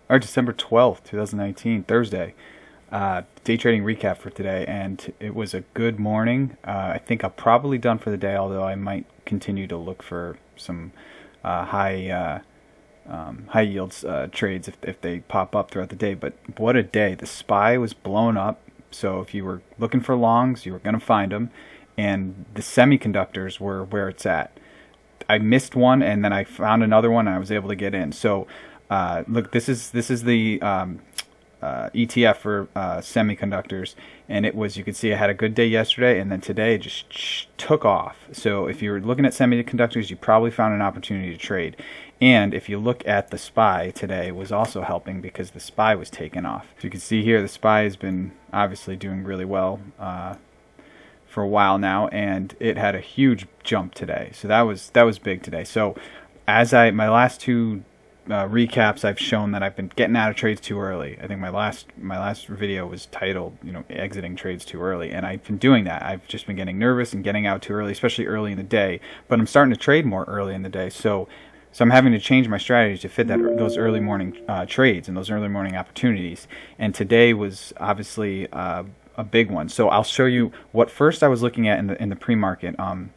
or December 12th, 2019, Thursday. Day trading recap for today, and it was a good morning. I think I'm probably done for the day, although I might continue to look for some high yields trades if they pop up throughout the day. But what a day. The SPY was blown up, so if you were looking for longs, you were going to find them, and the semiconductors were where it's at. I missed one, and then I found another one, and I was able to get in. So look, this is the ETF for semiconductors, and it was, you could see I had a good day yesterday, and then today it just took off. So if you're looking at semiconductors, you probably found an opportunity to trade. And if you look at the SPY today, it was also helping because the SPY was taking off. So you can see here the SPY has been obviously doing really well for a while now, and it had a huge jump today. So that was big today. So as my last two recaps, I've shown that I've been getting out of trades too early. I think my last video was titled, exiting trades too early, and I've been doing that. I've just been getting nervous and getting out too early, especially early in the day. But I'm starting to trade more early in the day, so I'm having to change my strategy to fit those early morning trades and those early morning opportunities. And today was obviously a big one. So I'll show you what first I was looking at in the pre-market. One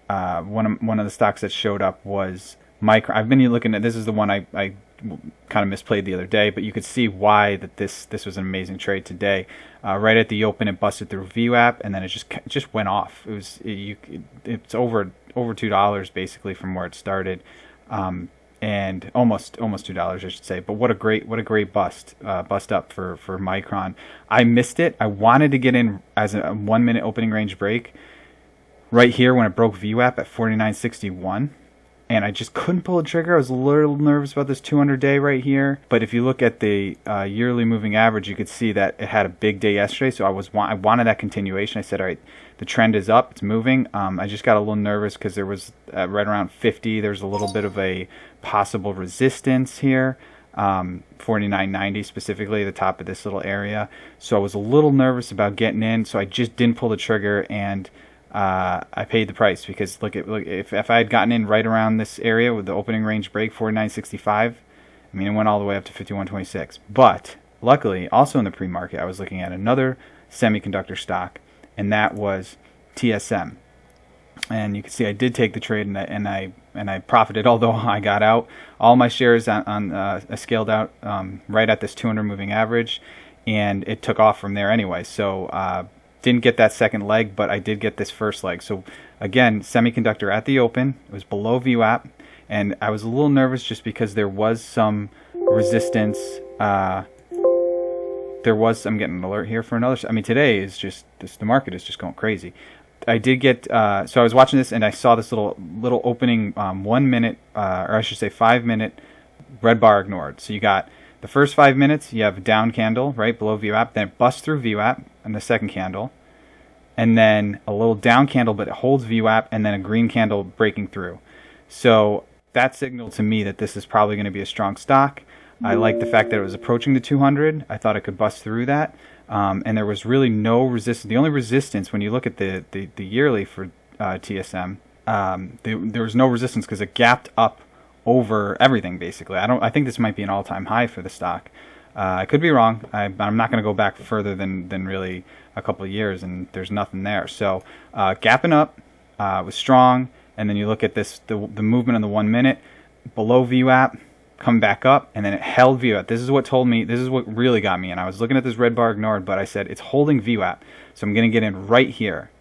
of the stocks that showed up was Micron. I've been looking at, this is the one I kind of misplayed the other day, but you could see why this was an amazing trade today. Right at the open, it busted through VWAP, and then it just went off. It's over $2 basically from where it started, and almost $2 I should say. But what a great bust up for Micron. I missed it. I wanted to get in as a 1 minute opening range break right here when it broke VWAP at 49.61. And I just couldn't pull the trigger. I was a little nervous about this 200-day right here. But if you look at the yearly moving average, you could see that it had a big day yesterday. So I wanted that continuation. I said, all right, the trend is up. It's moving. I just got a little nervous because there was right around 50. There's a little bit of a possible resistance here. 49.90 specifically, the top of this little area. So I was a little nervous about getting in. So I just didn't pull the trigger, and I paid the price because look if I had gotten in right around this area with the opening range break 49.65, I mean, it went all the way up to 51.26. But luckily, also in the pre-market, I was looking at another semiconductor stock, and that was TSM. And you can see I did take the trade, and I profited, although I got out all my shares I scaled out right at this 200 moving average, and it took off from there anyway. So didn't get that second leg, but I did get this first leg. So again, semiconductor at the open, it was below VWAP, and I was a little nervous just because there was some resistance. I'm getting an alert here for another. I mean, today is just the market is just going crazy. I did get so I was watching this, and I saw this little opening 1 minute, or I should say 5 minute red bar ignored. So you got the first 5 minutes, you have a down candle right below VWAP, then it busts through VWAP in the second candle, and then a little down candle, but it holds VWAP, and then a green candle breaking through. So that signaled to me that this is probably going to be a strong stock. I like the fact that it was approaching the 200. I thought it could bust through that, and there was really no resistance. The only resistance, when you look at the yearly for TSM, there was no resistance because it gapped up over everything basically. I think this might be an all-time high for the stock. I could be wrong. I'm not going to go back further than really a couple of years, and there's nothing there. So gapping up was strong, and then you look at this the movement in the 1 minute below VWAP, come back up, and then it held VWAP. This is what really got me. And I was looking at this red bar ignored, but I said it's holding VWAP, so I'm going to get in right here.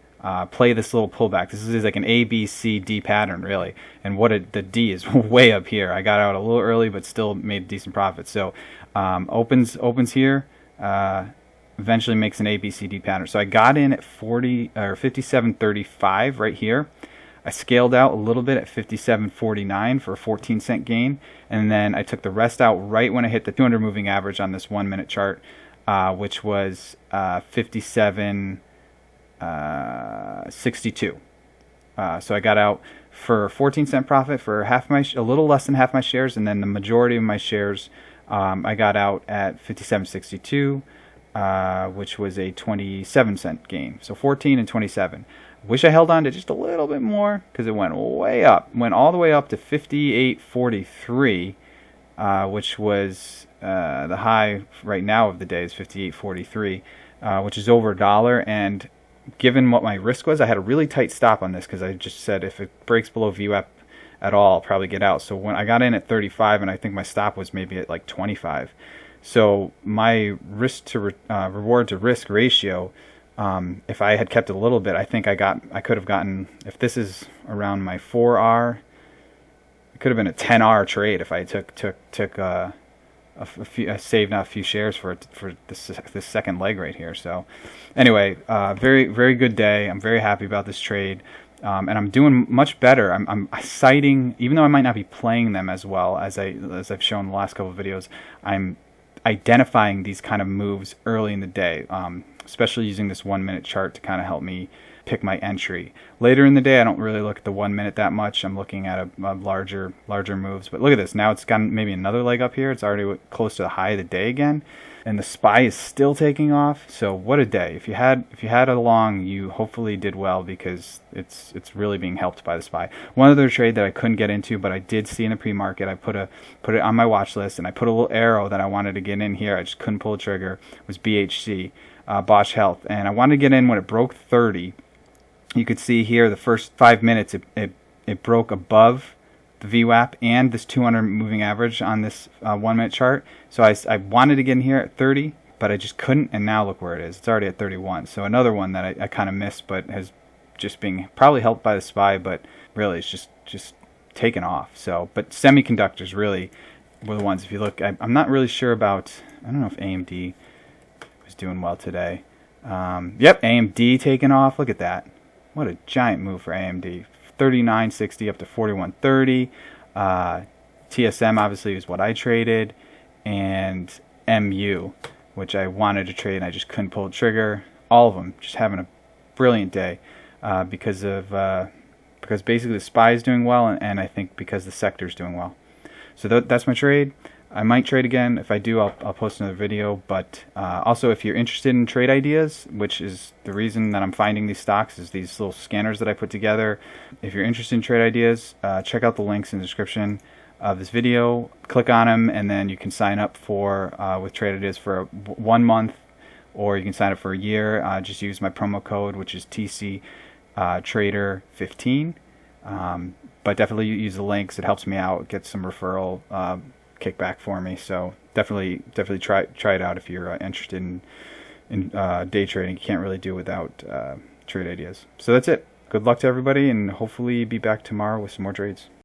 Play this little pullback. This is like an A, B, C, D pattern, really. And the D is way up here. I got out a little early, but still made a decent profit. So opens here, eventually makes an A, B, C, D pattern. So I got in at 57.35 right here. I scaled out a little bit at 57.49 for a 14-cent gain, and then I took the rest out right when I hit the 200 moving average on this 1 minute chart, which was 57.62. So I got out for 14-cent profit for a little less than half my shares, and then the majority of my shares I got out at 57.62, which was a 27-cent gain. So 14 and 27. Wish I held on to just a little bit more because it went way up. Went all the way up to 58.43 which was the high right now of the day is 58.43, which is over $1. And given what my risk was, I had a really tight stop on this because I just said if it breaks below VWAP at all, I'll probably get out. So when I got in at 35, and I think my stop was maybe at like 25. So my risk to reward to risk ratio, if I had kept it a little bit, I think I could have gotten, if this is around my 4R, it could have been a 10R trade if I took saved a few shares for this second leg right here. So anyway, very, very good day. I'm very happy about this trade. And I'm doing much better. I'm citing, even though I might not be playing them as well as I've shown in the last couple of videos, I'm identifying these kind of moves early in the day, especially using this 1 minute chart to kind of help me pick my entry. Later in the day, I don't really look at the 1 minute that much. I'm looking at a larger moves. But look at this. Now it's gotten maybe another leg up here. It's already close to the high of the day again. And the SPY is still taking off. So what a day. If you had a long, you hopefully did well because it's really being helped by the SPY. One other trade that I couldn't get into, but I did see in the pre-market, I put it on my watch list, and I put a little arrow that I wanted to get in here. I just couldn't pull the trigger. Was BHC, Bosch Health. And I wanted to get in when it broke 30. You could see here the first 5 minutes it broke above the VWAP and this 200 moving average on this 1 minute chart. So I wanted to get in here at 30, but I just couldn't, and now look where it is. It's already at 31. So another one that I kind of missed, but has just been probably helped by the SPY, but really it's just taken off. So, but semiconductors really were the ones. If you look, I'm not really sure about, I don't know if AMD was doing well today. Yep, AMD taking off. Look at that. What a giant move for AMD. 39.60 up to 41.30. TSM obviously is what I traded, and MU, which I wanted to trade and I just couldn't pull the trigger. All of them just having a brilliant day because basically the SPY is doing well, and I think because the sector is doing well. So that's my trade. I might trade again. If I do, I'll post another video. But also, if you're interested in trade ideas, which is the reason that I'm finding these stocks, is these little scanners that I put together. If you're interested in trade ideas, check out the links in the description of this video. Click on them, and then you can sign up for with trade ideas for 1 month, or you can sign up for a year. Just use my promo code, which is TC Trader 15. But definitely use the links. It helps me out. Get some referral kickback for me. So definitely try it out if you're interested in day trading. You can't really do without trade ideas. So that's it. Good luck to everybody, and hopefully be back tomorrow with some more trades.